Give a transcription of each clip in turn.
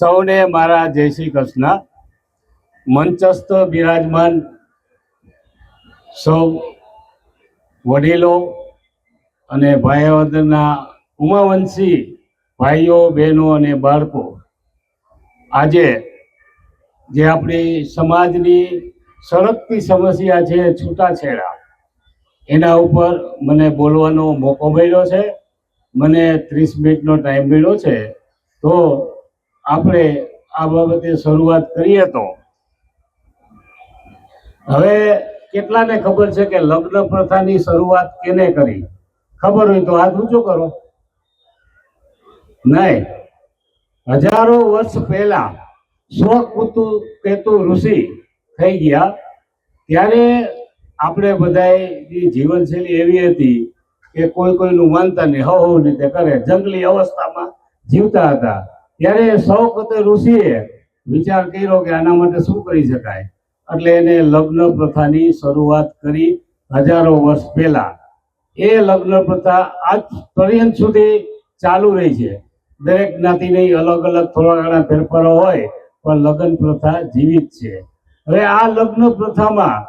સૌને મારા જય શ્રી કૃષ્ણ। મંચસ્થ બિરાજમાન સૌ વડીલો અને ભાઈઓના ઉમાવંશી ભાઈઓ બહેનો અને બાળકો, આજે જે આપણી સમાજની સળગતી સમસ્યા છે છૂટાછેડા, એના ઉપર મને બોલવાનો મોકો મળ્યો છે। મને 30 મિનિટનો ટાઈમ મળ્યો છે, તો આપણે આ બાબતે શરૂઆત કરીએ। તો હવે કેટલાને ખબર છે કે લગ્ન પ્રથાની શરૂઆત કેને કરી? ખબર હોય તો હાથ ઊંચો કરો। નહીં, હજારો વર્ષ પહેલા કેતુ ઋષિ થઈ ગયા ત્યારે આપણે બધાની જીવનશૈલી એવી હતી કે કોઈનું માનતા નહીં, હવ રીતે કરે, જંગલી અવસ્થામાં જીવતા હતા। ત્યારે કેતુ ઋષિએ વિચાર કર્યો કે આના માટે શું કરી શકાય, એટલે એને લગ્ન પ્રથાની શરૂઆત કરી હજારો વર્ષ પહેલા। એ લગ્ન પ્રથા આજ પર્યંત સુધી ચાલુ રહી છે। દરેક જ્ઞાતિની અલગ અલગ થોડા ઘણા ફેરફારો હોય, પણ લગ્ન પ્રથા જીવિત છે। હવે આ લગ્ન પ્રથામાં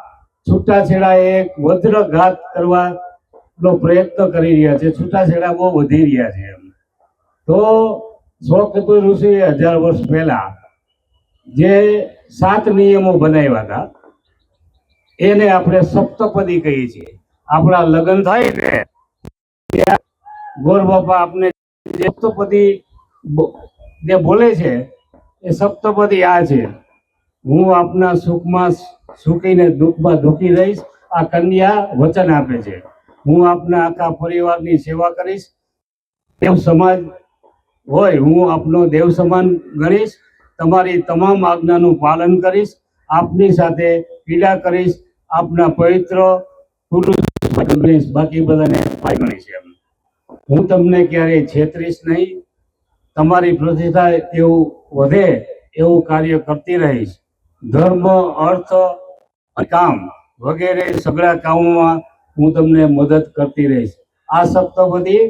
છૂટાછેડા એક વજ્રઘાત કરવાનો પ્રયત્ન કરી રહ્યા છે। છૂટાછેડા બહુ વધી રહ્યા છે। તો કેતુ ઋષિએ 1000 વર્ષ પહેલા જે 7 નિયમો બનાવ્યા હતા, એને આપણે સપ્તપદી કહીએ છીએ। આપણા લગ્ન થાય ને ગોર બાપા આપણે સપ્તપદી જે બોલે છે, એ સપ્તપદી આ છે: હું આપના સુખમાં સુખીને દુઃખમાં દુઃખી રહીશ। આ કન્યા વચન આપે છે। હું આપના આખા પરિવારની સેવા કરીશ। દેવ સમાજ હોય, હું આપનો દેવ સમાન ગણીશ। તમારી તમામ આજ્ઞાનું પાલન કરીશ। આપની સાથે પીડા કરીશ। આપના પવિત્ર પુરુષ બાકી બધાને ભાઈ ગણીશ। હું તમને ક્યારેય છેતરીશ નહીં। તમારી પ્રતિષ્ઠા એવું વધે એવું કાર્ય કરતી રહીશ। ધર્મ, અર્થ, કામ વગેરે સગળા કામોમાં હું તમને મદદ કરતી રહીશ। આ સપ્તપદી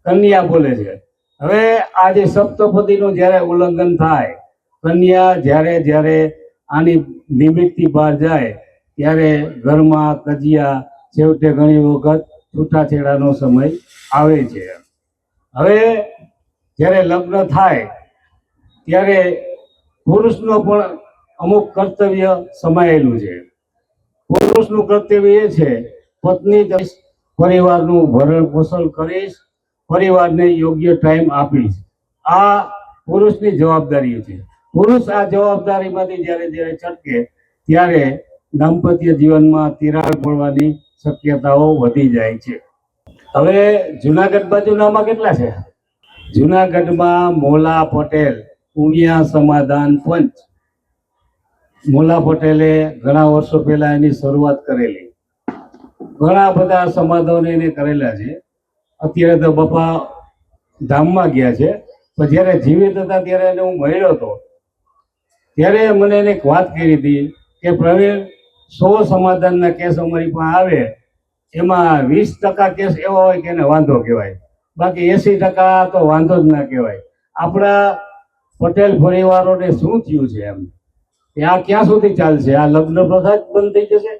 કન્યા બોલે છે। હવે આ જે સપ્તપદીનું જ્યારે ઉલ્લંઘન થાય, કન્યા જ્યારે આની લિમિટથી બહાર જાય, ત્યારે ઘરમાં કજિયા, છેવટે ઘણી વખત છૂટાછેડાનો સમય આવે છે। હવે જ્યારે લગ્ન થાય ત્યારે પુરુષનો પણ અમુક કર્તવ્ય સમાયેલું છે। પુરુષનું કર્તવ્ય એ છે, પત્ની પરિવારનું ભરણ પોષણ કરીશ, પરિવારને યોગ્ય ટાઈમ આપીશ। આ પુરુષની જવાબદારી છે। પુરુષ આ જવાબદારીમાંથી જ્યારે છટકે ત્યારે દાંપત્ય જીવનમાં તિરાડ પડવાની શક્યતાઓ વધી જાય છે। હવે જુનાગઢ બાજુનામાં કેટલા છે? જુનાગઢમાં મોલા પટેલ પુણ્યા સમાધાન પંચ, મોલા પટેલે ઘણા વર્ષો પહેલા એની શરૂઆત કરેલી। ઘણા બધા સમાધાનો એને કરેલા છે। અત્યારે તો બાપા ધામમાં ગયા છે, પણ જ્યારે જીવિત હતા ત્યારે એને હું મળ્યો હતો, ત્યારે મને એને એક વાત કરી હતી કે પ્રવીણ, 100 સમાધાનના કેસ અમારી પાસે આવે, એમાં 20% કેસ એવા હોય કે એને વાંધો કહેવાય, બાકી 80% તો વાંધો જ ના કહેવાય। આપણા પટેલ પરિવારોને શું થયું છે એમ, આ ક્યાં સુધી ચાલશે? આ લગ્ન પ્રથા જ બંધ થઈ જશે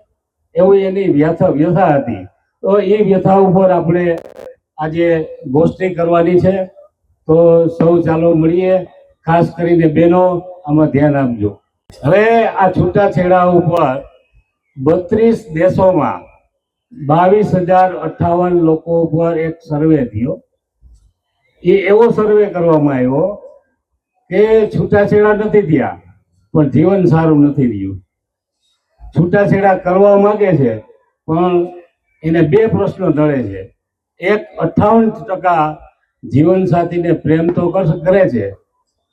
એવું એની વ્યથા હતી। તો એ વ્યથા ઉપર આપણે આજે ગોષ્ઠી કરવાની છે। તો સૌ ચાલો મળીએ, ખાસ કરીને બહેનો આમાં ધ્યાન આપજો। હવે આ છૂટાછેડા ઉપર 32 દેશોમાં 22,058 લોકો ઉપર એક સર્વે થયો। એ એવો સર્વે કરવામાં આવ્યો કે છૂટાછેડા નથી થયા, પણ જીવન સારું નથી રહ્યું। છૂટાછેડા કરવા માંગે છે, પણ એને 2 પ્રશ્નો નડે છે। એક, 58% જીવનસાથીને પ્રેમ તો કરે છે,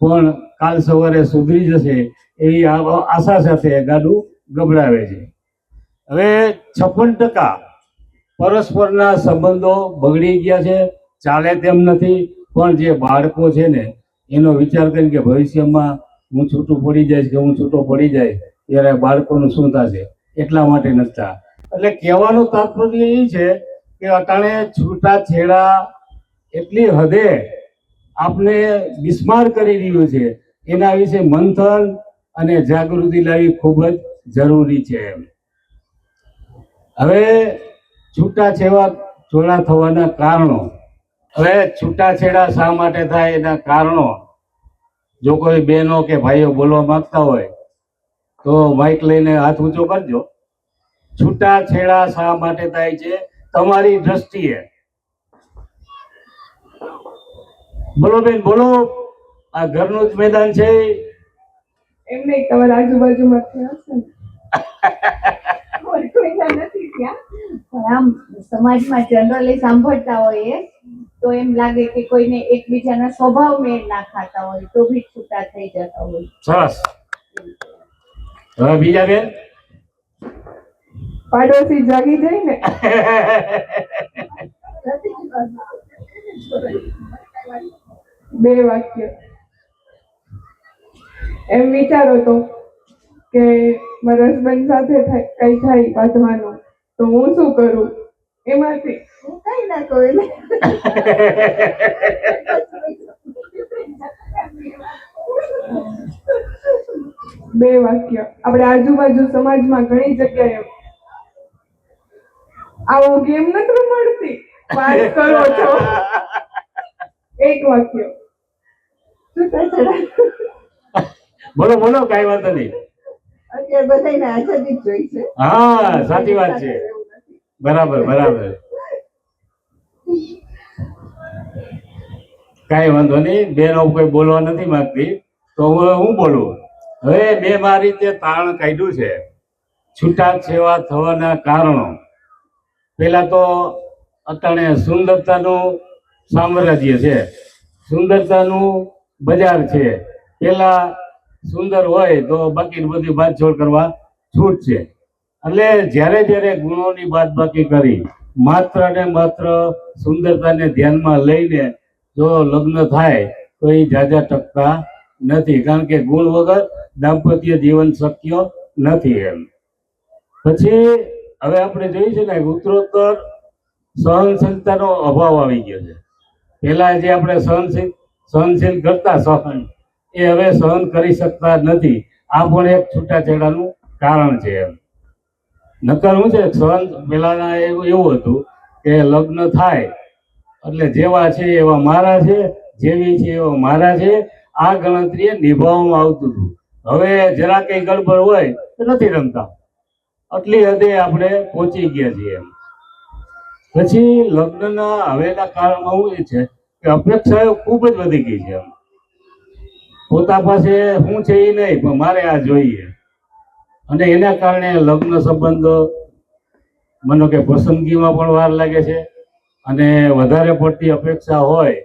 પણ કાલ સવારે સુધરી જશે એવી આશા સાથે ગાડું ગબડાવે છે। હવે 56% પરસ્પરના સંબંધો બગડી ગયા છે, ચાલે તેમ નથી। પણ જે બાળકો છે ને, એનો વિચાર કરીને કે ભવિષ્યમાં હું છૂટું પડી જઈશ કે હું છૂટો પડી જાય ત્યારે બાળકોનું શું થશે, એટલા માટે નથી। એટલે કહેવાનું તાત્પર્ય એ છે કે અટાણે છૂટાછેડા એટલી હદે આપને બિસ્માર કરી રહ્યું છે એના વિશે મંથન અને જાગૃતિ લાવવી ખૂબ જ જરૂરી છે. હવે છૂટાછેડા થવાના કારણો, હવે છૂટાછેડા શા માટે થાય એના કારણો જો કોઈ બહેનો કે ભાઈઓ બોલવા માંગતા હોય તો માઇક લઈને હાથ ઊંચો કરજો. છૂટાછેડા શા માટે થાય છે તમારી દ્રષ્ટિએ? બોલો બેન, બોલો. આ ઘરનું જ મેદાન છે. એમ નહીં, તમારા આજુબાજુમાં થયા હશે ને. કોઈના નથી ત્યાં, પણ આમ સમાજમાં જનરલી સાંભળતા હોઈએ તો એમ લાગે કે કોઈને એકબીજાના સ્વભાવ મેળ ના ખાતા હોય તો બી છૂટા થઈ જતા હોય. સરસ. હવે બીજા બેન. પાડોશી જાગી જાય ને. બે વાક્ય. એમ વિચારો તો કે મારા હસબન્ડ સાથે કઈ થાય બાંધવાનું તો હું શું કરું? એમાંથી હું કઈ ના કરું. બે વાક્ય. આપણે આજુબાજુ સમાજમાં ઘણી જગ્યાએ આવો ગેમ નથી મળતી, વાત કરો છો. એક વાક્ય. બોલો બોલો, કઈ વાંધો નહીં. અત્યારે બધાને આઝાદી જ જોઈ છે. હા, સાચી વાત છે. બરાબર બરાબર. કઈ વાંધો નહીં. બેનો કોઈ બોલવા નથી માંગતી તો હું બોલું. હવે મેં મારી રીતે તારણ કાઢ્યું છે છૂટાછેડા થવાના કારણો. પેલા તો અટાણે સુંદરતાનું સામ્રાજ્ય છે, સુંદરતાનું બજાર છે. પેલા સુંદર હોય તો બાકી બધી બાદછોડ કરવા છૂટ છે. એટલે જ્યારે જ્યારે ગુણોની બાદબાકી કરી માત્ર ને માત્ર સુંદરતાને ધ્યાનમાં લઈને જો લગ્ન થાય તો એ જાજા ટકતા નથી, કારણ કે ગુણ વગર દાંપત્ય જીવન શક્ય નથી. એમ પછી હવે આપણે જોઈએ છે ને ઉત્તરોત્તર સહનશીલતાનો અભાવ આવી ગયો છે. પેલા જે આપણે સહનશીલ કરતા સહન, એ હવે સહન કરી શકતા નથી. આ પણ એક છૂટાછેડાનું કારણ છે. એમ નકર શું છે, સહન પેલાના એવું હતું કે લગ્ન થાય એટલે જેવા છે એવા મારા છે, જેવી છે એવા મારા છે, આ ગણતરીએ નિભાવવામાં આવતું હતું. હવે જરા કઈ ગડબડ હોય તો નથી રમતા, આટલી હદે આપણે પહોંચી ગયા છીએ. એમ પછી લગ્નના હવેના કાળમાં શું છે કે અપેક્ષાઓ ખૂબ જ વધી ગઈ છે. પોતા પાસે શું છે એ નહીં, પણ મારે આ જોઈએ. અને એના કારણે લગ્ન સંબંધો માનો કે પસંદગીમાં પણ વાર લાગે છે, અને વધારે પડતી અપેક્ષા હોય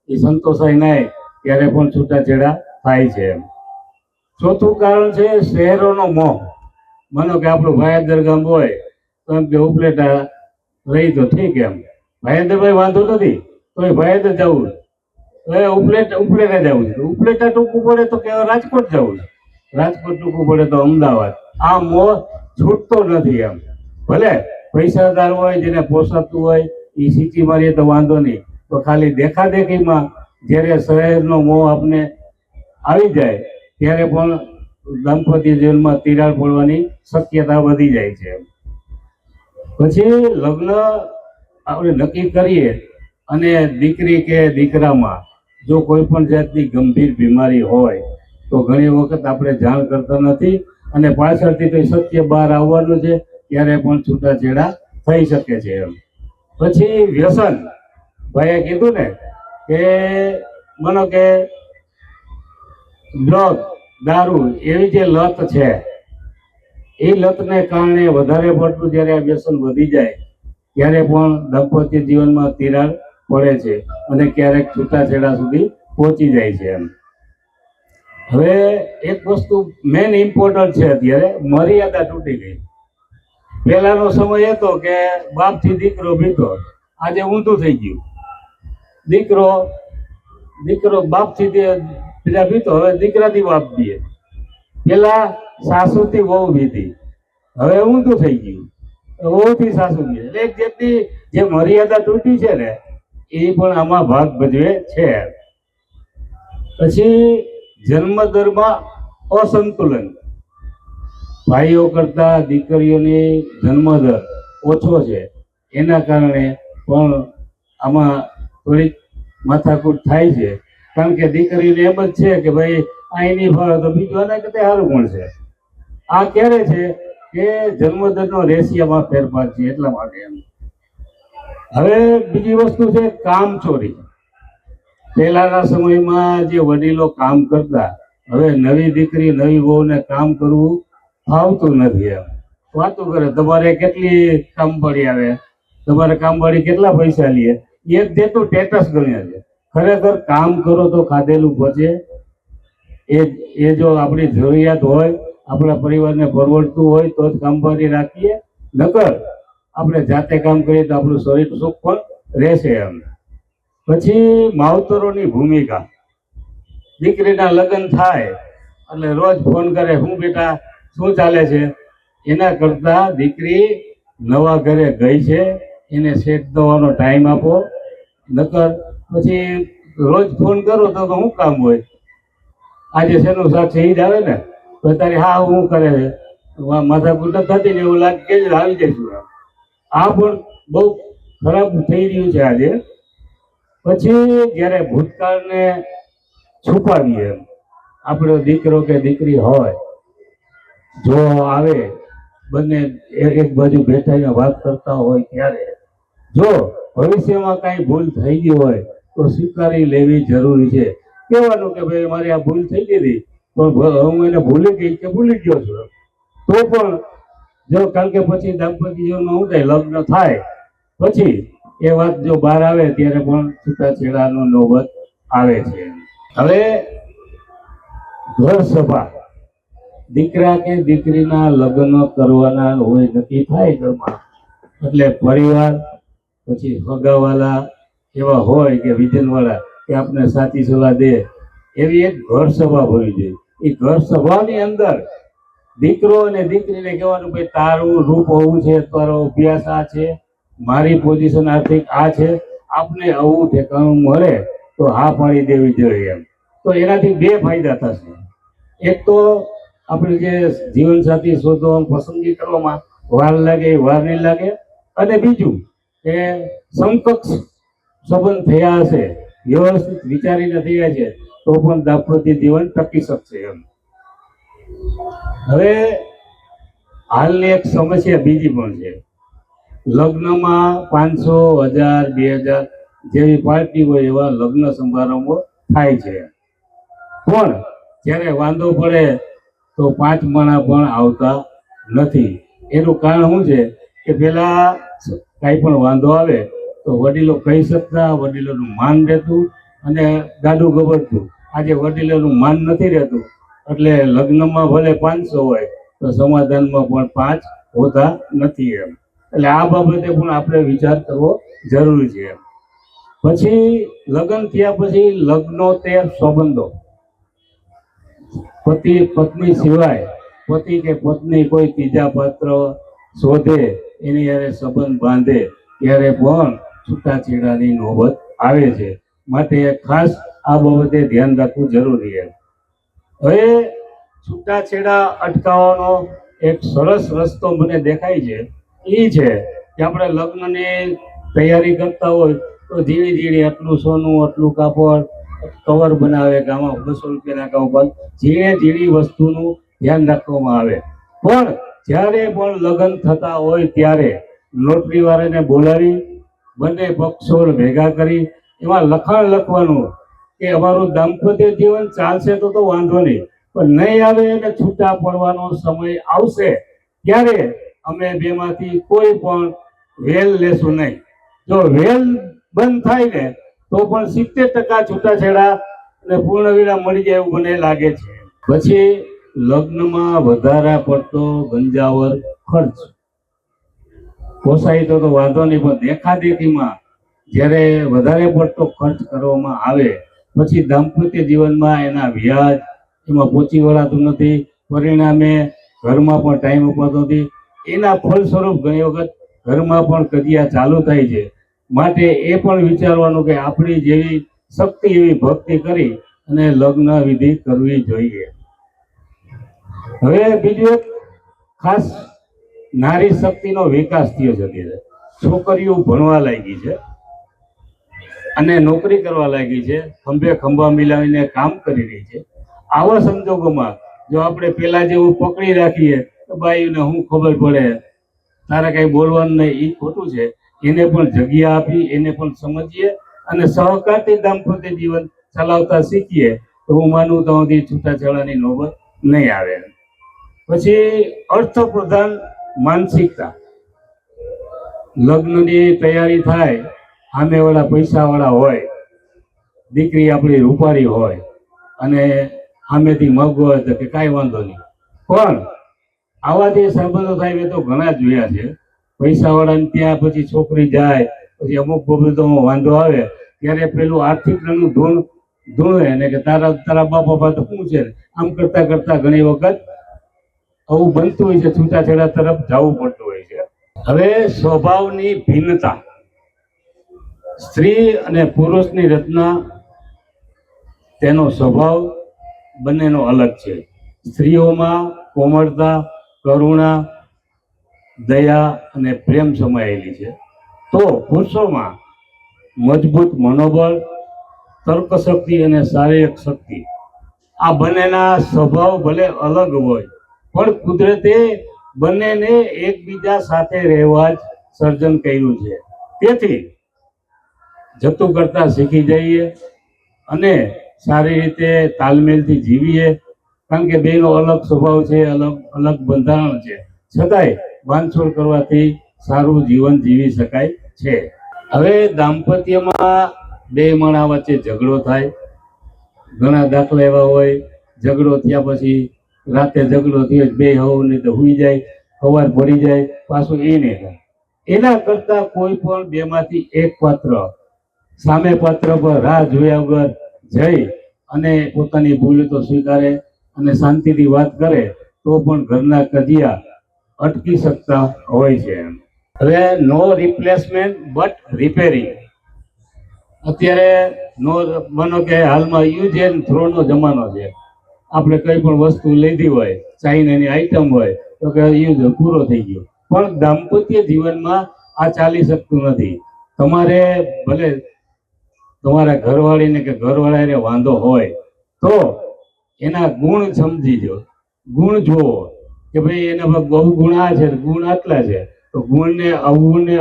એ સંતોષાય નહીં ત્યારે પણ છૂટાછેડા થાય છે. ચોથું કારણ છે શહેરોનો મોહ. માનો કે આપણું ભાયાદર ગામ હોય તો એમ કે ઉપલેટા રહી તો ઠીક, એમ ભાયાદરભાઈ વાંધો નથી તો એ ભાયાદર જવું, હવે ઉપલેટા જવું છે, ઉપલેટા ટૂંકું પડે તો કે રાજકોટ જવું છે, રાજકોટ ટૂંકું પડે તો અમદાવાદ. આ મોહ છૂટતો નથી. એમ ભલે પૈસાદાર હોય, જેને પોસાતું હોય એ સિટીમાં રહીએ તો વાંધો નહીં, તો ખાલી દેખાદેખીમાં જ્યારે શહેરનો મોહ આપણે આવી જાય ત્યારે પણ દાંપત્ય જીવનમાં તિરાડ પડવાની શક્યતા વધી જાય છે. પછી લગ્ન આપણે નક્કી કરીએ અને દીકરી કે દીકરામાં જો કોઈ પણ જાતની ગંભીર બીમારી હોય તો ઘણી વખત આપણે જાણ કરતા નથી, અને પાછળથી કોઈ સત્ય બહાર આવવાનું છે ત્યારે પણ છૂટાછેડા થઈ શકે છે. એમ પછી વ્યસન, ભાઈએ કીધું ને કે માનો કે ડ્રગ, દારૂ એવી જે લત છે, એ લતને કારણે વધારે પડતું જ્યારે આ વ્યસન વધી જાય ત્યારે પણ દાંપત્ય જીવનમાં તિરાડ પડે છે અને ક્યારેક છૂટાછેડા સુધી પહોંચી જાય છે. એમ હવે એક વસ્તુ મેન ઇમ્પોર્ટન્ટ છે, અત્યારે મર્યાદા તૂટી ગઈ. પહેલાનો સમય હતો કે બાપથી દીકરો બીતો, આજે ઊંધું થઈ ગયું. દીકરો બાપથી બીજા બીતો, હવે દીકરાથી બાપ બીએ. પેલા સાસુથી વહુ બીતી, હવે ઊંધું થઈ ગયું, વહુથી સાસુ બીએ. એટલે એક જાતની જે મર્યાદા તૂટી છે ને એ પણ આમાં ભાગ ભજવે છે. પછી જન્મદરમાં અસંતુલન, ભાઈઓ કરતા દીકરીઓની જન્મદર ઓછો છે, એના કારણે પણ આમાં થોડીક માથાકૂટ થાય છે. કારણ કે દીકરીને એમ જ છે કે ભાઈ અહીં નહીં ફાવે તો બીજું આના કરતા સારું મળશે. આ ક્યારે છે કે જન્મદરનો રેશિયામાં ફેરફાર છે, એટલા માટે એમ. હવે બીજી વસ્તુ છે કામચોરી. પહેલાના સમયમાં જે વડીલો કામ કરતા, હવે નવી દીકરી નવી વહુને કામ કરવું ફાવતું નથી. એમ વાતું કરે, તમારે કેટલી કામવાળી આવે, તમારે કામવાળી કેટલા પૈસા લે, એક જેટલું સ્ટેટસ ગણ્યા છે. ખરેખર કામ કરો તો ખાધેલું પચે. એ જો આપણી જરૂરિયાત હોય, આપણા પરિવારને પરવડતું હોય તો જ કામવાળી રાખીએ. નકર આપણે જાતે કામ કરીએ તો આપણું શરીર સુખ પણ રહેશે. એમ પછી માવતરોની ભૂમિકા. દીકરીના લગ્ન થાય એટલે રોજ ફોન કરે, હું બેટા શું ચાલે છે. એના કરતા દીકરી નવા ઘરે ગઈ છે એને સેટ થવાનો ટાઈમ આપો. નકર પછી રોજ ફોન કરો તો શું કામ હોય. આજે શેનું શાક છે ઈ જ આવે ને, તો તારી હા હું કરે છે, માથાકૂટ થતી ને એવું લાગે કે આવી જઈશું. આ પણ બહુ ખરાબ થઈ રહ્યું છે આજે. પછી જ્યારે ભૂતકાળને છુપાવીએ, આપણો દીકરો કે દીકરી હોય, જો આવે બંને એક બાજુ બેઠાઈને વાત કરતા હોય ત્યારે જો ભવિષ્યમાં કાંઈ ભૂલ થઈ ગઈ હોય તો સ્વીકારી લેવી જરૂરી છે. કહેવાનું કે ભાઈ મારી આ ભૂલ થઈ ગઈ હતી, પણ હું એને ભૂલી ગઈ કે ભૂલી ગયો છું. તો પણ જો કારણ કે પછી દાંપત્ય જીવનમાં શું થાય, લગ્ન થાય પછી એ વાત જો બહાર આવે ત્યારે પણ છૂટાછેડાનો નોબત આવે છે. હવે ઘર સભા. દીકરા કે દીકરીના લગ્ન કરવાના હોય, નક્કી થાય ઘરમાં, એટલે પરિવાર પછી સગાવાલા એવા હોય કે વિધનવાળા કે આપણે સાચી સલાહ દે, એવી એક ઘર સભા હોવી જોઈએ. એ ઘર સભાની અંદર દીકરો અને દીકરીને કહેવાનું ભાઈ તારું રૂપ આવું છે, તારો અભ્યાસ આ છે, મારી પોઝિશન આર્થિક આ છે, આપને આવું ઠેકાણું મળે તો હા પાડી દેવી જોઈએ. એમ તો એનાથી બે ફાયદા થશે. એક તો આપણે જે જીવનસાથી શોધવામાં પસંદગી કરવામાં વાર લાગે એ વાર નહીં લાગે, અને બીજું કે સમકક્ષ સંબંધ થયા હશે, વ્યવસ્થિત વિચારીને થયા છે તો પણ દાંપત્ય જીવન ટકી શકશે. એમ હવે હાલની એક સમસ્યા બીજી પણ છે. લગ્નમાં 500, 1000, 2000 જેવી પાર્ટી હોય એવા લગ્ન સમારંભો થાય છે, પણ જ્યારે વાંધો પડે તો 5 માણા પણ આવતા નથી. એનું કારણ શું છે કે પેલા કાંઈ પણ વાંધો આવે તો વડીલો કહી શકતા, વડીલોનું માન રહેતું અને ગાડું ગબડતું. આજે વડીલોનું માન નથી રહેતું, એટલે લગ્નમાં ભલે 500 હોય તો સમાધાનમાં પણ 5 હોતા નથી. એમ એટલે આ બાબતે પણ આપણે વિચાર કરવો જરૂરી છે. પછી લગ્ન થયા પછી લગ્નોત્તર સંબંધો. પતિ પત્ની સિવાય પતિ કે પત્ની કોઈ ત્રીજા પાત્ર શોધે, એની હારે સંબંધ બાંધે ત્યારે પણ છૂટાછેડાની નોબત આવે છે. માટે ખાસ આ બાબતે ધ્યાન રાખવું જરૂરી છે. હવે છૂટાછેડા અટકાવવાનો એક સરસ રસ્તો મને દેખાય છે. એ છે કે આપણે લગ્નની તૈયારી કરતા હોય તો ઝીણી ઝીણી આટલું સોનું, આટલું કાપડ, કવર બનાવે કે આમાં 200 રૂપિયાના કવર, ઝીણે ઝીણી વસ્તુનું ધ્યાન રાખવામાં આવે. પણ જ્યારે પણ લગ્ન થતા હોય ત્યારે નોટરી વાળાને બોલાવી બંને પક્ષોને ભેગા કરી એમાં લખાણ લખવાનું કે અમારું દાંપત્ય જીવન ચાલશે તો વાંધો નહીં, પણ નહીં આવે અને છૂટા પડવાનો સમય આવશે ત્યારે અમે બેમાંથી કોઈ પણ વેલ લેશું નહીં. જો વેલ બંધ થાય ને તો પણ 70% છૂટાછેડા અને પૂર્ણ વિરામ મળી જાય એવું મને લાગે છે. પછી લગ્નમાં વધારે પડતો ગંજાવર ખર્ચ. પોસાય તો વાંધો નહીં, પણ દેખાદેખીમાં જ્યારે વધારે પડતો ખર્ચ કરવામાં આવે પછી દાંપત્ય જીવનમાં એના વ્યાજ એમાં પહોંચી વળાતું નથી, પરિણામે ઘરમાં પણ ટાઈમ અપાતો નથી. એના ફલસ્વરૂપ ઘણી વખત ઘરમાં પણ કજિયા ચાલુ થાય છે. માટે એ પણ વિચારવાનું કે આપણી જેવી શક્તિ એવી ભક્તિ કરી અને લગ્ન વિધિ કરવી જોઈએ. હવે બીજું એક ખાસ નારી શક્તિનો વિકાસ થયો છે. અત્યારે છોકરીઓ ભણવા લાગી છે અને નોકરી કરવા લાગી છે, ખંભે ખંભા મિલાવીને કામ કરી રહી છે. આવા સંજોગોમાં જો આપણે પેલા જેવું પકડી રાખીએ તો બાઈને હું ખબર પડે, તારે કઈ બોલવાનું નહીં, એ ખોટું છે. એને પણ જગ્યા આપી, એને પણ સમજીએ અને સહકારથી દાંપત્ય જીવન ચલાવતા શીખીએ તો હું માનું તો છૂટાછેડાની નોબત નહીં આવે. પછી અર્થપ્રધાન માનસિકતા. લગ્નની તૈયારી થાય, સામેવાળા પૈસાવાળા હોય, દીકરી આપણી રૂપાળી હોય અને સામેથી મગ હોય તો કે કાંઈ વાંધો નહીં. પણ આવા જે સંબંધો થાય એ તો ઘણા જોયા છે. પૈસાવાળાને ત્યાં પછી છોકરી જાય, પછી અમુક બાબતોમાં વાંધો આવે ત્યારે પેલું આર્થિકનું ધૂણે ને કે તારા બાપા તો શું છે, આમ કરતા કરતા ઘણી વખત આવું બનતું હોય છે, છૂટાછેડા તરફ જવું પડતું હોય છે. હવે સ્વભાવની ભિન્નતા. સ્ત્રી અને પુરુષની રચના, તેનો સ્વભાવ બંનેનો અલગ છે. સ્ત્રીઓમાં કોમળતા, કરુણા, દયા અને પ્રેમ સમાયેલી છે, તો પુરુષોમાં મજબૂત મનોબળ, તર્કશક્તિ અને શારીરિક શક્તિ. આ બંનેના સ્વભાવ ભલે અલગ હોય પણ કુદરતે બંનેને એકબીજા સાથે રહેવા જ સર્જન કર્યું છે. તેથી જતું કરતા શીખી જઈએ અને સારી રીતે તાલમેલથી જીવીએ, કારણ કે બેનો અલગ સ્વભાવ છે, અલગ અલગ બંધારણ છે, છતાંય બાંધછોડ કરવાથી સારું જીવન જીવી શકાય છે. હવે દાંપત્યમાં બે માણસ વચ્ચે ઝઘડો થાય, ઘણા દાખલા એવા હોય, ઝઘડો થયા પછી રાતે ઝઘડો થયો, બે હવને તો હુઈ જાય, સવાર પડી જાય, પાછું એ નહીં થાય. એના કરતા કોઈ પણ બેમાંથી એક પાત્ર સામે પાત્ર પર રાહ જોયા વગર જઈ અને પોતાની ભૂલ તો સ્વીકારે અને શાંતિથી વાત કરે તો પણ ઘરના કજિયા અટકી શકતા હોય છે. હવે નો રિપ્લેસમેન્ટ બટ રિપેરિંગ. અત્યારે નો માનો કે હાલમાં યુઝ એન્ડ થ્રોનો જમાનો છે. આપણે કઈ પણ વસ્તુ લીધી હોય, ચાઇનાની આઈટમ હોય તો કે યુઝ પૂરો થઈ ગયો. પણ દાંપત્ય જીવનમાં આ ચાલી શકતું નથી. તમારે ભલે તમારા ઘરવાળીને કે ઘરવાળાને વાંધો હોય તો એના ગુણ સમજીજો, ગુણ જોવો કે ભાઈ એના બહુ ગુણ આ છે, ગુણ આટલા છે, તો ગુણને અવગુણને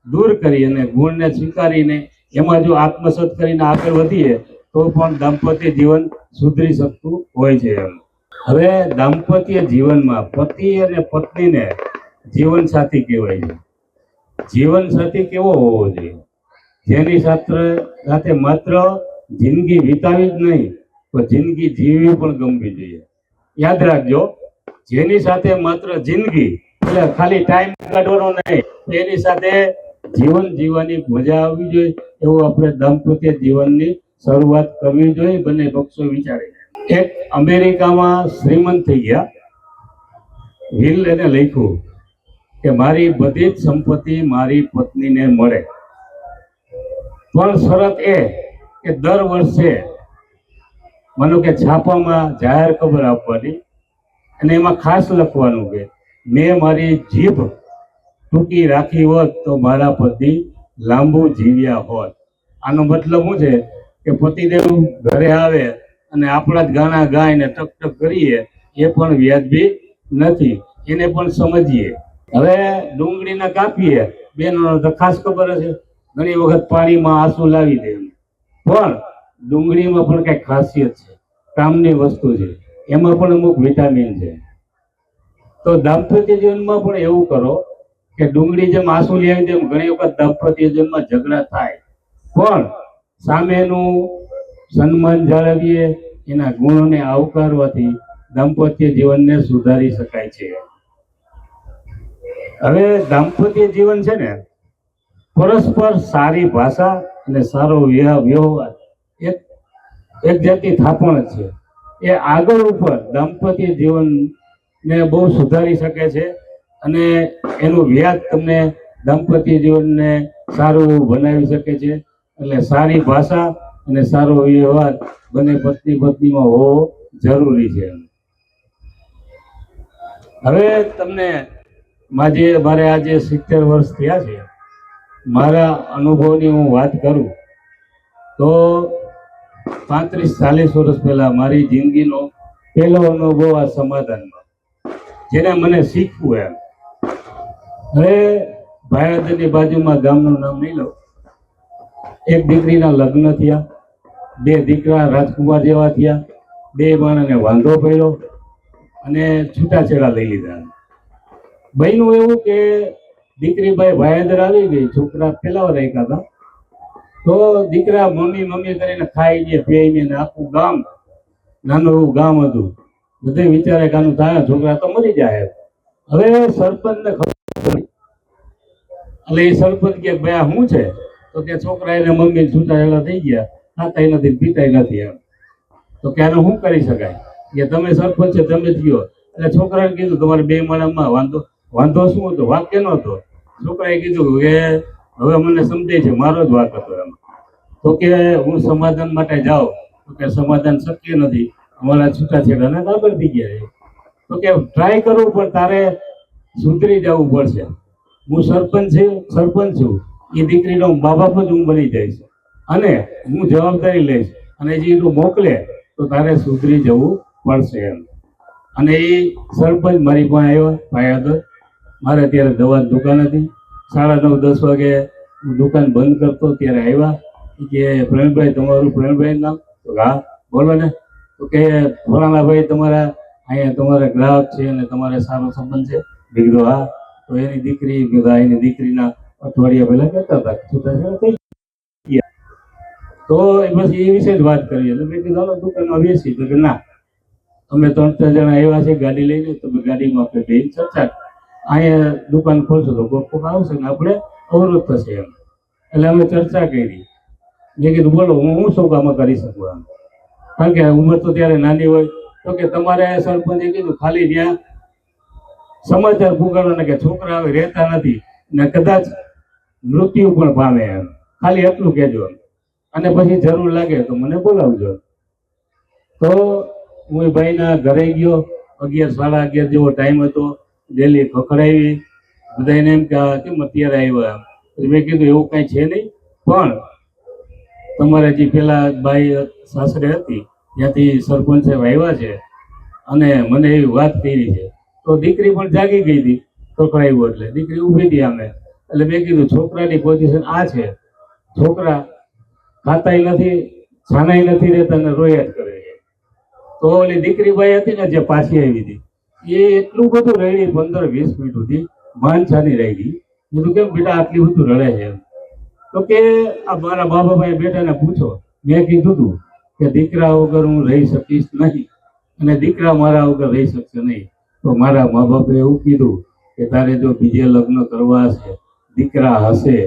દૂર કરી અને ગુણને સ્વીકારીને એમાં જો આત્મસાત કરીને આગળ વધીએ તો પણ દાંપત્ય જીવન સુધરી શકતું હોય છે. હવે દાંપત્ય જીવનમાં પતિ અને પત્નીને જીવન સાથી કહેવાય છે. જીવન સાથી કેવો હોવો જોઈએ? જેની સાથે માત્ર જિંદગી વિતાવી જ નહીં તો જિંદગી જીવવી પણ ગમવી જોઈએ. યાદ રાખજો, જેની સાથે માત્ર જિંદગી એટલે ખાલી ટાઈમ કાઢવાનો નહીં, એની સાથે જીવન જીવવાની મજા આવવી જોઈએ. એવું આપણે દાંપત્ય જીવનની શરૂઆત કરવી જોઈએ, બંને પક્ષો વિચારે. એક અમેરિકામાં શ્રીમંત થઈ ગયા, વિલ એને લખ્યું કે મારી બધી જ સંપત્તિ મારી પત્નીને મળે, પણ શરત એ કે દર વર્ષે માનો કે છાપામાં જાહેર ખબર આપવાની અને એમાં ખાસ લખવાનું કે મેં મારી જીભ ટૂંકી રાખી હોત તો મારા પતિ લાંબુ જીવ્યા હોત. આનો મતલબ શું છે કે પતિદેવ ઘરે આવે અને આપણા જ ગાણા ગાઈને ટક ટક કરીએ એ પણ વ્યાજબી નથી, એને પણ સમજીએ. હવે ડુંગળીને કાપીએ, બેનો તો ખાસ ખબર હશે, ઘણી વખત પાણીમાં આંસુ લાવી દે, પણ ડુંગળીમાં પણ કઈ ખાસિયત છે, કામની વસ્તુ છે, એમાં પણ અમુક વિટામિન છે. તો દાંપત્ય જીવનમાં પણ એવું કરો કે ડુંગળી જેમ આંસુ લાવી તેમ ઘણી વખત દાંપત્ય જીવનમાં ઝઘડા થાય, પણ સામેનું સન્માન જાળવીએ, એના ગુણોને આવકારવાથી દાંપત્ય જીવનને સુધારી શકાય છે. હવે દાંપત્ય જીવન છે ને, પરસ્પર સારી ભાષા અને સારો વ્યવહાર એક જાતની થાપણ છે. એ આગળ ઉપર દાંપત્ય જીવનને બહુ સુધારી શકે છે અને એનું વ્યાજ તમને દાંપત્ય જીવનને સારું બનાવી શકે છે. એટલે સારી ભાષા અને સારો વ્યવહાર બંને પત્ની પત્નીમાં હોવો જરૂરી છે. હવે તમને મારે આજે 70 વર્ષ થયા છે. મારા અનુભવની હું વાત કરું તો 35-40 વર્ષ પહેલા મારી જિંદગીનો પહેલો અનુભવ આ સમાધાનમાં, જેને મને શીખવું એમ. હવે ભાયાદરની બાજુમાં ગામનું નામ નહીં લઉં, એક દીકરીના લગ્ન થયા, 2 દીકરા રાજકુમાર જેવા થયા, 2 માણસને વાંધો પડ્યો અને છૂટાછેડા લઈ લીધા. બન્યું એવું કે દીકરી ભાયાદર આવી ગઈ, છોકરા પેલા રાખ્યા હતા, તો દીકરા મમ્મી મમ્મી કરીને ખાઈ ગયા પીને, આખું ગામ, નાનું એવું ગામ હતું, બધે વિચારે કે આનું થાય છોકરા તો મરી જાય. હવે સરપંચને ખબર, એટલે એ સરપંચ કે ભાઈ આ શું છે? તો કે છોકરા એને મમ્મી છૂટાછેડા થઈ ગયા, ખાતાય નથી પીતાય નથી એમ. તો કે આનું શું કરી શકાય? કે તમે સરપંચ છે, તમે જ કહો. એટલે છોકરાએ કીધું તમારે 2 માણસમાં વાંધો શું હતો? વાક કેનો હતો? છોકરાએ કીધું કે હવે મને સમજાય છે, મારો જ વાક હતો એમ. તો કે હું સમાધાન માટે જાઉં, તો કે સમાધાન શક્ય નથી, અમારા છૂટાછેડાને આગળ થઈ ગયા છે. તો કે ટ્રાય કરવું પણ તારે સુધરી જવું પડશે. હું સરપંચ છું, એ દીકરીનો મા બાપ જ હું બની જઈશ અને હું જવાબદારી લઈશ, અને જે તું મોકલે તો તારે સુધરી જવું પડશે એમ. અને એ સરપંચ મારી પાસે આવ્યો ભાયાદર. મારે ત્યારે દવાની દુકાન હતી, 9:30-10 વાગે હું દુકાન બંધ કરતો ત્યારે આવ્યા કે પ્રવીણભાઈ, તમારું પ્રવીણભાઈ નામ? તો હા બોલો ને. તો કે ફલાણા ભાઈ તમારા અહીંયા તમારા ગ્રાહક છે અને તમારે સારો સંબંધ છે? મેં કીધું હા. તો એની દીકરી, એની દીકરીના અઠવાડિયા પહેલા કહેતા હતા છૂટાછેડા થઈ ગયા. તો પછી એ વિશે જ વાત કરી. એટલે મેં કીધું હાલો દુકાનમાં બેસી. તો કે ના, અમે 3-4 જણા આવ્યા છે ગાડી લઈને, તમે ગાડીમાં આપણે બેન ચર્ચા, અહીંયા દુકાન ખોલશો તો કોક આવશે ને આપણે અવરોધ થશે એમ. એટલે અમે ચર્ચા કરી. મેં કીધું બોલો, હું શું કામ કરી શકું એમ, કારણ કે ઉંમર તો ત્યારે નાની હોય. તો કે તમારે સરપંચે કીધું ખાલી ત્યાં સમાચાર પુગાડવાના કે છોકરા હવે રહેતા નથી ને કદાચ મૃત્યુ પણ પામે એમ, ખાલી એટલું કહેજો અને પછી જરૂર લાગે તો મને બોલાવજો. તો હું એ ભાઈના ઘરે ગયો, 11-11:30 જેવો ટાઈમ હતો. ડેલી ખખડાવી, બધાને એમ કે કેમ અત્યારે આવ્યા? પછી મેં કીધું એવું કાંઈ છે નહીં, પણ તમારે જે પેલા બાઈ સાસરે હતી ત્યાંથી સરપંચ સાહેબ આવ્યા છે અને મને એવી વાત કરી છે. તો દીકરી પણ જાગી ગઈ હતી, ખખડાવ્યું એટલે દીકરી ઊભી હતી આમે. એટલે મેં કીધું છોકરાની પોઝિશન આ છે, છોકરા ખાતાય નથી, છાનાય નથી રહેતા ને રોયા જ કરે છે. તો ઓલી દીકરી બાઈ હતી ને જે પાછી આવી હતી, એ એટલું બધું રડી 15-20 મિનિટ સુધી માનછાની રહી ગઈ. કીધું કેમ બેટા આટલી બધું રડે છે એમ? તો કે આ મારા મા બાપાએ બેટાને પૂછો. મેં કીધું હતું કે દીકરા વગર હું રહી શકીશ નહીં અને દીકરા મારા વગર રહી શકશે નહીં. તો મારા મા બાપે એવું કીધું કે તારે જો બીજે લગ્ન કરવા છે, દીકરા હશે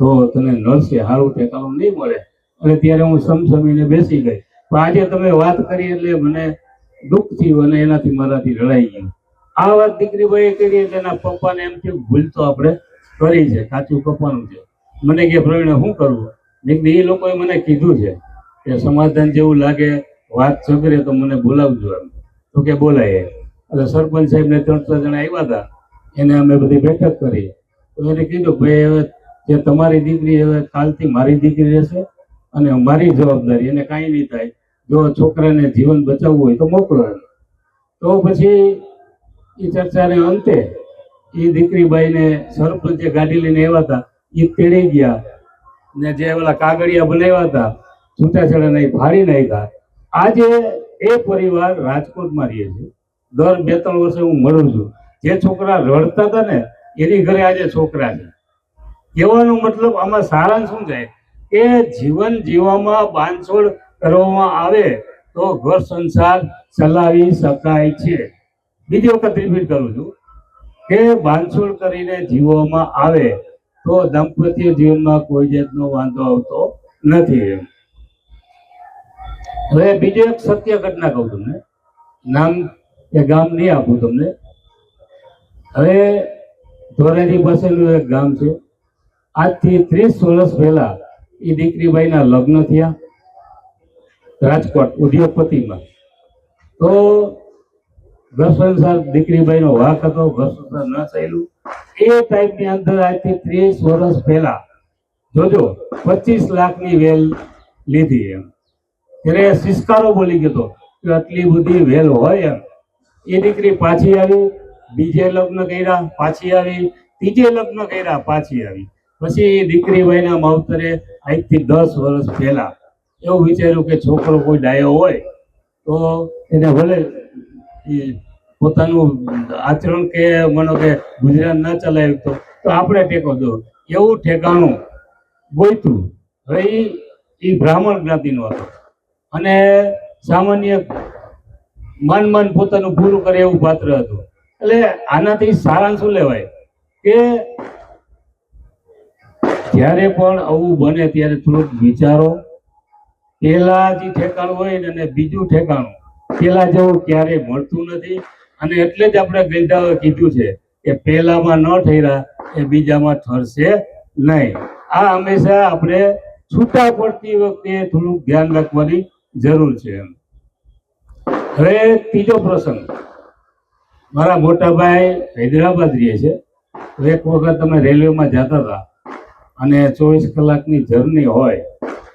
તો તને નડશે, સારું ઠેકાણું નહીં મળે. અને ત્યારે હું સમસમીને બેસી ગઈ. પણ આજે તમે વાત કરી એટલે મને દુઃખ થયું અને એનાથી મારાથી રડાઈ ગયું. આ વાત દીકરી ભાઈએ કરી એટલે એના પપ્પાને એમ થયું ભૂલ તો આપણે કરી છે, કાચું કપાનું છે. મને કે પ્રવીણે શું કરવું? મેં કીધું એ લોકોએ મને કીધું છે કે સમાધાન જેવું લાગે, વાત સગરે તો મને બોલાવજો એમ. તો કે બોલાય. એટલે સરપંચ સાહેબને 3-4 જણા આવ્યા હતા, એને અમે બધી બેઠક કરી. તો એને કીધું ભાઈ હવે જે તમારી દીકરી હવે કાલથી મારી દીકરી રહેશે અને મારી જવાબદારી, એને કાંઈ નહીં થાય. જો છોકરાને જીવન બચાવવું હોય તો મોકલો એમ. તો પછી એ ચર્ચાને અંતે એ દીકરીબાઈને સરપંચે ગાડી લઈને આવ્યા હતા, એ તેડી ગયા ને જે ઓલા કાગળિયા બનાવ્યા હતા છૂટાછેડાને એ ફાડી નાખ્યા. આજે એ પરિવાર રાજકોટમાં રહે છે. દર 2-3 વર્ષે હું મળું છું. જે છોકરા રડતા હતા ને એની ઘરે આજે છોકરા છે. કહેવાનો મતલબ આમાં સારાંશ શું જાય કે જીવન જીવવામાં બાંધછોડ કરવામાં આવે તો ઘર સંસાર ચલાવી શકાય છે. બીજી વખત રિપીટ કરું છું કે બાંધછોડ કરીને જીવવામાં આવે તો દાંપત્ય જીવનમાં કોઈ જાતનો વાંધો આવતો નથી. હવે બીજો એક સત્ય ઘટના કહું તમને, નામ કે ગામ નહીં આપું તમને. હવે ધોરાજી પાસેનું એક ગામ છે. આજથી 30 વર્ષ પહેલા એ દીકરીબાઈના લગ્ન થયા રાજકોટ ઉદ્યોગપતિમાં. તો ઘર સંસાર દીકરીબાઈનો વાક હતો, ઘર સંસાર ન ચાલ્યું. એ ટાઈમની અંદર આજથી 30 વર્ષ પહેલા જોજો 25 લાખની વેલ લીધી એમ. ત્યારે સિસ્કારો બોલી ગયો હતો કે આટલી બધી વેલ હોય એમ. એ દીકરી પાછી આવી, બીજે લગ્ન કર્યા, પાછી આવી, ત્રીજે લગ્ન કર્યા, પાછી આવી. પછી દીકરીબાઈના માવતરે આજથી 10 વર્ષ પહેલા એવું વિચાર્યું કે છોકરો કોઈ ડાયો હોય તો એને ભલે પોતાનું આચરણ કે માનો કે ગુજરાત ન ચલાવ્યું તો આપણે ટેકો દો, એવું ઠેકાણું ગોઈતું. હવે એ બ્રાહ્મણ જ્ઞાતિનો હતો અને સામાન્ય માન પોતાનું પૂરું કરે એવું પાત્ર હતું. એટલે આનાથી સારાંશ શું લેવાય કે જ્યારે પણ આવું બને ત્યારે થોડુંક વિચારો. પેલા જે ઠેકાણું હોય ને અને બીજું ઠેકાણું પેલા જેવું ક્યારેય મળતું નથી. અને એટલે જ આપણે ગઈઢાઓએ કીધું છે કે પેલામાં ન ઠર્યા એ બીજામાં ઠરશે નહીં. આ હંમેશા આપણે છૂટા પડતી વખતે થોડુંક ધ્યાન રાખવાની જરૂર છે. હવે ત્રીજો પ્રસંગ, મારા મોટા ભાઈ હૈદરાબાદ રહે છે. એક વખત અમે રેલવેમાં જતા હતા અને 24 કલાકની જર્ની હોય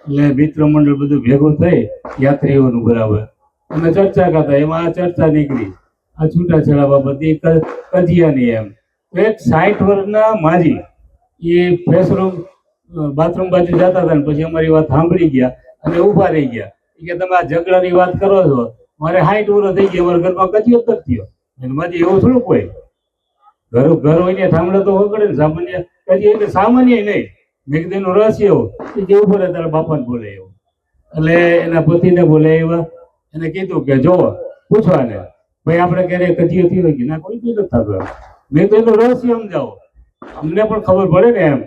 એટલે મિત્ર મંડળ બધું ભેગું થઈ યાત્રીઓનું બરાબર અમે ચર્ચા કરતા. એમાં આ ચર્ચા નીકળી આ છૂટાછેડા બાબતની કજિયાની એમ. તો એક 60 વર્ષના માજી એ ફ્રેશ બાથરૂમ બાજુ જતા હતા ને પછી અમારી વાત સાંભળી ગયા અને ઊભા રહી ગયા કે તમે આ ઝઘડાની વાત કરો છો, મારે 60 વર્ષ થઈ ગયા, મારા ઘરમાં કજિયો જ નથી થયો. માજી એવું થોડું કોઈ ઘર હોય ને થાંભળે તો વગડે ને. સામાન્ય કજિયો એટલે સામાન્ય નહીં, મેં કીધું એનું રહસ્ય એવું કે ઉપર તારા બાપાને બોલે એવું. એટલે એના પતિને બોલે એવા એને કીધું કે જો પૂછવાને ભાઈ આપણે ક્યારે કજિયો થયો હોય કે ના, કોઈ બી નથી થતો. મેં તો એનું રહસ્ય સમજાવો, અમને પણ ખબર પડે ને એમ.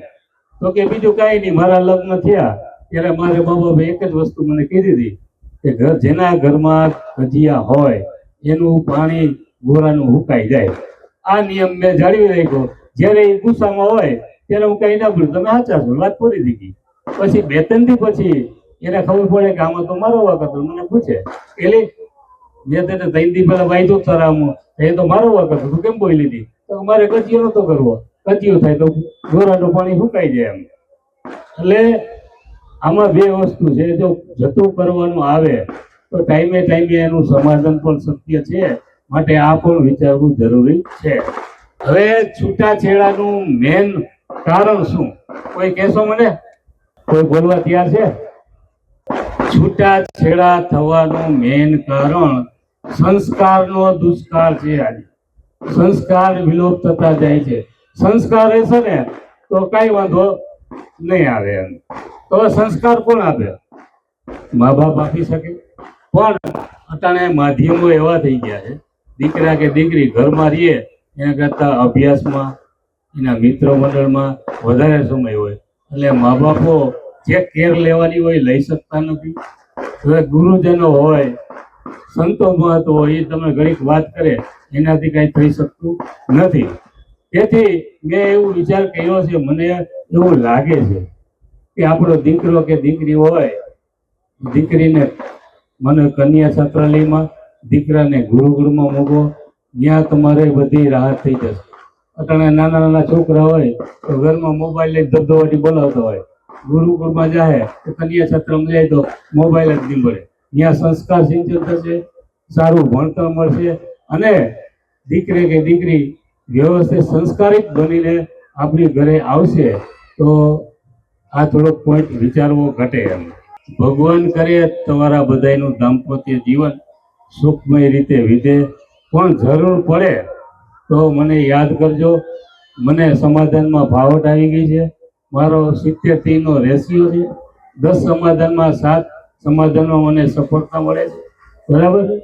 તો કે બીજું કાંઈ નહીં, મારા લગ્ન થયા ત્યારે મારે મા બાપે એક જ વસ્તુ મને કીધી હતી કે જેના ઘરમાં કજિયા હોય એનું પાણી ગોરાનું હુકાઈ જાય. આ નિયમ મેં જાળવી રાખ્યો. જ્યારે એ ગુસ્સામાં હોય ત્યારે હું કઈ ના બોલું, તમે સાચા છો, વાત પૂરી થઈ ગઈ. પછી 2-3 દી પછી એને ખબર પડે કે આમાં તો મારો વાક હતો. મને પૂછે એટલે મેં તને 3 દી પહેલા વાંધો તારામાં, એ તો મારો વાક હતો, તું કેમ બોલી લીધી? તો મારે કજિયો નતો કરવો, કજિયો થાય તો ગોરાનું પાણી સુકાઈ જાય એમ. એટલે આમાં 2 વસ્તુ છે, જો જતું કરવાનું આવે તો ટાઈમે એનું સમાધાન પણ શક્ય છે. માટે આ પણ વિચારવું જરૂરી છે. હવે છૂટાછેડાનું મેન કારણ શું, કોઈ કહેશો મને? કોઈ બોલવા તૈયાર છે? છૂટાછેડા થવાનું મેન કારણ સંસ્કારનો દુષ્કાળ છે. આજે સંસ્કાર વિલોપ થતા જાય છે. સંસ્કાર રહેશે ને તો કઈ વાંધો નહીં આવે એમ. તો સંસ્કાર કોણ આપે? મા બાપ આપી શકે, પણ અટાણે માધ્યમો એવા થઈ ગયા છે, દીકરા કે દીકરી ઘરમાં રહીએ એના કરતા અભ્યાસમાં એના મિત્ર મંડળમાં વધારે સમય હોય. એટલે મા બાપો જે કેર લેવાની હોય લઈ શકતા નથી. હવે ગુરુજનો હોય, સંતો મહત્વ હોય, એ તમે ઘડીક વાત કરે એનાથી કઈ થઈ શકતું નથી. તેથી મેં એવું વિચાર કર્યો છે, મને એવું લાગે છે કે આપણો દીકરો કે દીકરી હોય, દીકરીને મને કન્યા છાત્રાલયમાં, દીકરાને ગુરુકુળમાં મૂકો, ત્યાં તમારે બધી રાહત થઈ જશે. અટાણે નાના છોકરા હોય તો ઘરમાં મોબાઈલ લઈને ધબધબાટી બોલાવતો હોય, ગુરુકુળમાં જાય તો કન્યા છાત્રામાં જાય તો મોબાઈલ જ નહીં મળે. ત્યાં સંસ્કાર સિંચન થશે, સારું ભણતર મળશે અને દીકરી કે દીકરી વ્યવસ્થિત સંસ્કારિત બનીને આપણી ઘરે આવશે. તો આ થોડોક પોઈન્ટ વિચારવો ઘટે એમ. ભગવાન કરે તમારા બધાયનું દાંપત્ય જીવન સુખમય રીતે વીતે, પણ જરૂર પડે તો મને યાદ કરજો. મને સમાધાનમાં ફાવટ આવી ગઈ છે. મારો 70-30 રેશિયો છે. 10 સમાધાનમાં 7 સમાધાનમાં મને સફળતા મળે છે. બરાબર છે.